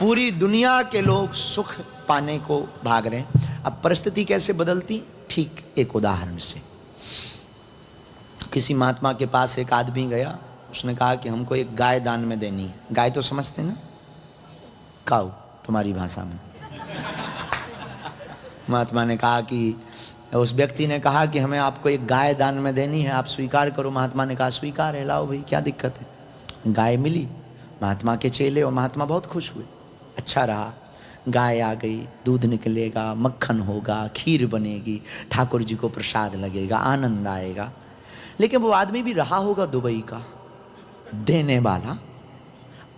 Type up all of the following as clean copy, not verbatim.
पूरी दुनिया के लोग सुख पाने को भाग रहे हैं। अब परिस्थिति कैसे बदलती, ठीक एक उदाहरण से। किसी महात्मा के पास एक आदमी गया, उसने कहा कि हमको एक गाय दान में देनी है। गाय तो समझते ना, काऊ तुम्हारी भाषा में। महात्मा ने कहा कि उस व्यक्ति ने कहा कि हमें आपको एक गाय दान में देनी है, आप स्वीकार करो। महात्मा ने कहा स्वीकार है, लाओ भाई, क्या दिक्कत है। गाय मिली, महात्मा के चेले और महात्मा बहुत खुश हुए। अच्छा रहा, गाय आ गई, दूध निकलेगा, मक्खन होगा, खीर बनेगी, ठाकुर जी को प्रसाद लगेगा, आनंद आएगा। लेकिन वो आदमी भी रहा होगा दुबई का, देने वाला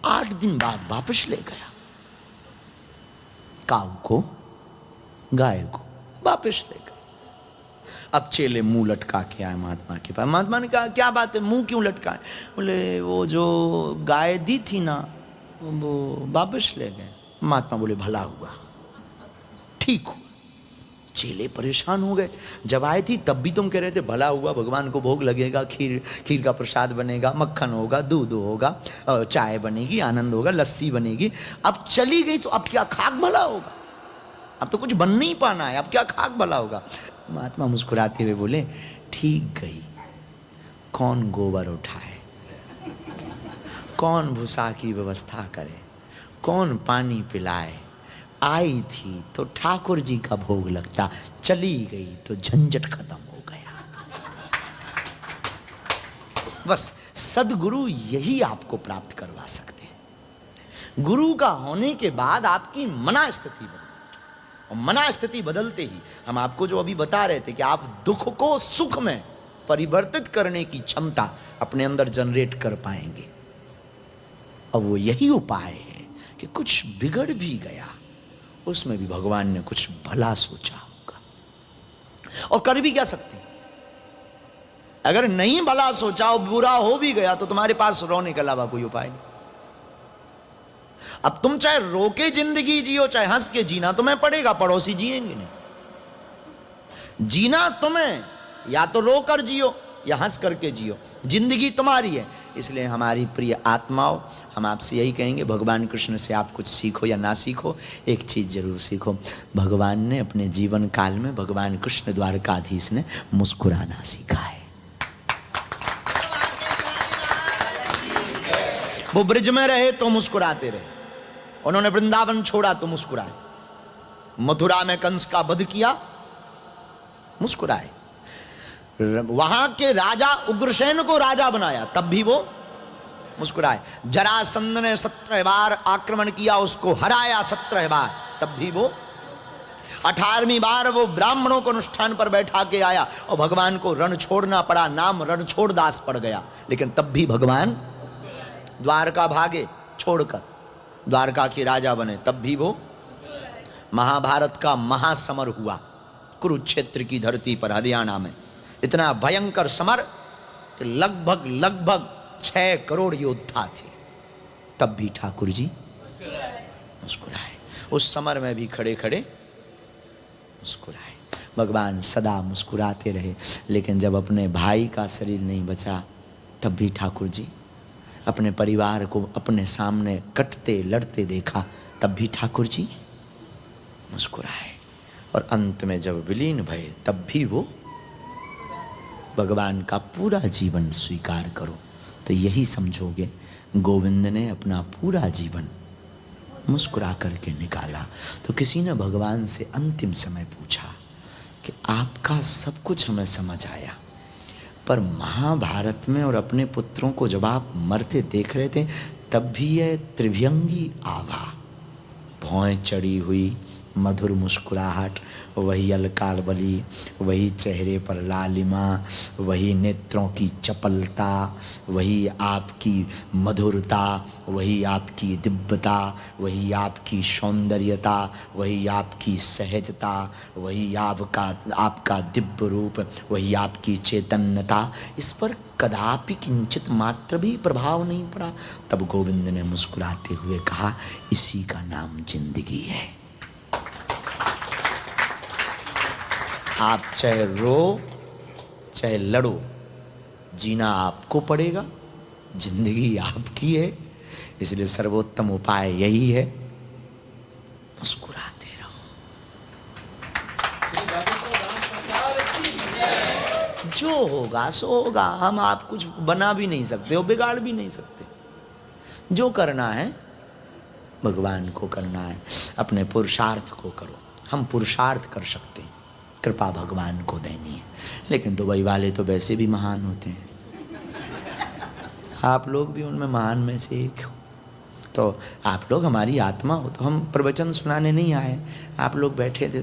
8 दिन बाद वापस ले गया काऊ को, गाय को वापस ले गया। अब चेले मुंह लटका के आए महात्मा के पास। महात्मा ने कहा क्या बात है, मुंह क्यों लटकाए? बोले वो जो गाय दी थी ना, वो वापस ले गए। महात्मा बोले भला हुआ, ठीक हुआ। चेले परेशान हो गए, जब आए थी तब भी तुम कह रहे थे भला हुआ, भगवान को भोग लगेगा, खीर का प्रसाद बनेगा, मक्खन होगा, दूध होगा, चाय बनेगी, आनंद होगा, लस्सी बनेगी। अब चली गई तो अब क्या खाक भला होगा? अब तो कुछ बन नहीं पाना है, अब क्या खाक भला होगा? महात्मा मुस्कुराते हुए बोले ठीक गई, कौन गोबर उठाए, कौन भूसा की व्यवस्था करे, कौन पानी पिलाए। आई थी तो ठाकुर जी का भोग लगता, चली गई तो झंझट खत्म हो गया। बस सदगुरु यही आपको प्राप्त करवा सकते हैं। गुरु का होने के बाद आपकी मना स्थिति बदलेगी, और मना स्थिति बदलते ही हम आपको जो अभी बता रहे थे कि आप दुख को सुख में परिवर्तित करने की क्षमता अपने अंदर जनरेट कर पाएंगे। अब वो यही उपाय है कि कुछ बिगड़ भी गया, उसमें भी भगवान ने कुछ भला सोचा होगा, और कर भी क्या सकते हैं। अगर नहीं भला सोचा और बुरा हो भी गया तो तुम्हारे पास रोने के अलावा कोई उपाय नहीं। अब तुम चाहे रो के जिंदगी जियो, चाहे हंस के जीना तुम्हें पड़ेगा, पड़ोसी जिएंगे नहीं। जीना तुम्हें या तो रो कर जियो या हंस करके जियो, जिंदगी तुम्हारी है। इसलिए हमारी प्रिय आत्माओं, हम आपसे यही कहेंगे, भगवान कृष्ण से आप कुछ सीखो या ना सीखो, एक चीज जरूर सीखो। भगवान ने अपने जीवन काल में, भगवान कृष्ण द्वारकाधीश ने मुस्कुराना सीखा है। वो ब्रिज में रहे तो मुस्कुराते रहे, उन्होंने वृंदावन छोड़ा तो मुस्कुराए, मथुरा में कंस का वध किया, मुस्कुराए, वहां के राजा उग्रसेन को राजा बनाया तब भी वो मुस्कुराए, जरासंध ने 17 बार आक्रमण किया, उसको हराया 17 बार तब भी वो, 18वीं बार वो ब्राह्मणों को अनुष्ठान पर बैठा के आया और भगवान को रण छोड़ना पड़ा, नाम रणछोड़ दास पड़ गया, लेकिन तब भी भगवान द्वारका भागे छोड़कर, द्वारका के राजा बने तब भी वो। महाभारत का महासमर हुआ कुरुक्षेत्र की धरती पर, हरियाणा में, इतना भयंकर समर कि लगभग 6 करोड़ योद्धा थे, तब भी ठाकुर जी मुस्कुराए। उस समर में भी खड़े खड़े मुस्कुराए। भगवान सदा मुस्कुराते रहे, लेकिन जब अपने भाई का शरीर नहीं बचा तब भी ठाकुर जी अपने परिवार को अपने सामने कटते लड़ते देखा, तब भी ठाकुर जी मुस्कुराए। और अंत में जब विलीन भये तब भी वो भगवान का पूरा जीवन स्वीकार करो तो यही समझोगे गोविंद ने अपना पूरा जीवन मुस्कुरा करके निकाला। तो किसी ने भगवान से अंतिम समय पूछा कि आपका सब कुछ हमें समझ आया, पर महाभारत में और अपने पुत्रों को जब आप मरते देख रहे थे तब भी यह त्रिभंगी आभा, भौएं चढ़ी हुई मधुर मुस्कुराहट, वही अलकालबली, वही चेहरे पर लालिमा, वही नेत्रों की चपलता, वही आपकी मधुरता, वही आपकी दिव्यता, वही आपकी सौंदर्यता, वही आपकी सहजता, वही आपका दिव्य रूप, वही आपकी चैतन्यता, इस पर कदापि किंचित मात्र भी प्रभाव नहीं पड़ा। तब गोविंद ने मुस्कुराते हुए कहा, इसी का नाम जिंदगी है। आप चाहे रो चाहे लड़ो, जीना आपको पड़ेगा, जिंदगी आपकी है। इसलिए सर्वोत्तम उपाय यही है मुस्कुराते रहो। जो होगा सो होगा, हम आप कुछ बना भी नहीं सकते और बिगाड़ भी नहीं सकते। जो करना है भगवान को करना है, अपने पुरुषार्थ को करो। हम पुरुषार्थ कर सकते हैं, कृपा भगवान को देनी है। लेकिन दुबई वाले तो वैसे भी महान होते हैं, आप लोग भी उनमें महान में से एक हो। तो आप लोग हमारी आत्मा हो, तो हम प्रवचन सुनाने नहीं आए, आप लोग बैठे थे